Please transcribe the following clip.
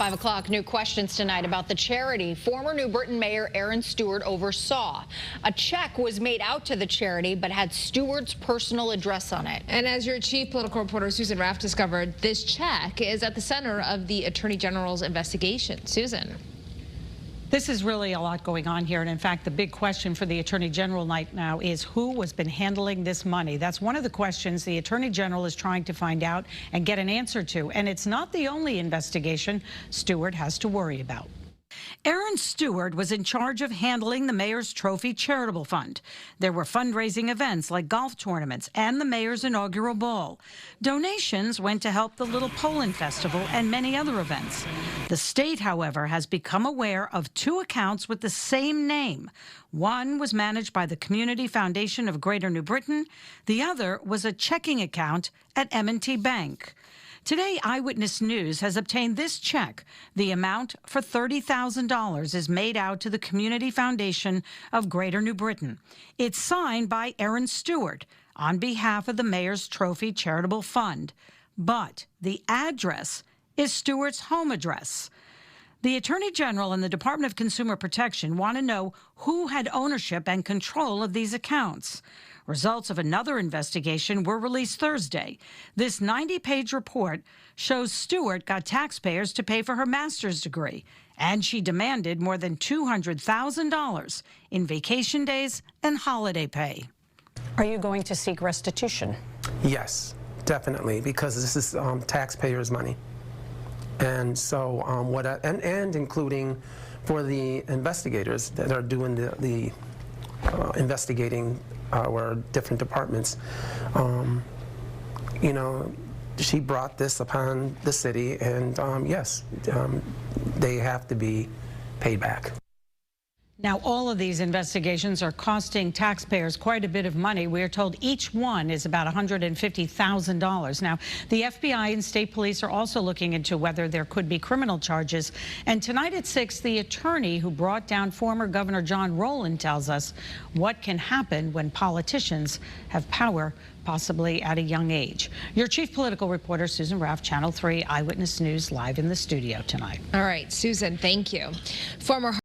5 o'clock, new questions tonight about the charity former New Britain Mayor Erin Stewart oversaw. A check was made out to the charity but had Stewart's personal address on it. And as your chief political reporter Susan Raff discovered, this check is at the center of the Attorney General's investigation. Susan. This is really a lot going on here, and in fact, the big question for the Attorney General right now is who has been handling this money. That's one of the questions the Attorney General is trying to find out and get an answer to, and it's not the only investigation Stewart has to worry about. Erin Stewart was in charge of handling the Mayor's Trophy Charitable Fund. There were fundraising events like golf tournaments and the Mayor's inaugural ball. Donations went to help the Little Poland Festival and many other events. The state, however, has become aware of two accounts with the same name. One was managed by the Community Foundation of Greater New Britain. The other was a checking account at M&T Bank. Today, Eyewitness News has obtained this check. The amount for $30,000 is made out to the Community Foundation of Greater New Britain. It's signed by Erin Stewart on behalf of the Mayor's Trophy Charitable Fund. But the address is Stewart's home address. The Attorney General and the Department of Consumer Protection want to know who had ownership and control of these accounts. Results of another investigation were released Thursday. This 90-page report shows Stewart got taxpayers to pay for her master's degree, and she demanded more than $200,000 in vacation days and holiday pay. Are you going to seek restitution? Yes, definitely, because this is taxpayers' money. And so and including for the investigators that are doing the investigating our different departments. You know, she brought this upon the city, and yes, they have to be paid back. Now, all of these investigations are costing taxpayers quite a bit of money. We are told each one is about $150,000. Now, the FBI and state police are also looking into whether there could be criminal charges. And tonight at 6, the attorney who brought down former Governor John Rowland tells us what can happen when politicians have power, possibly at a young age. Your chief political reporter, Susan Raff, Channel 3 Eyewitness News, live in the studio tonight. All right, Susan, thank you. Former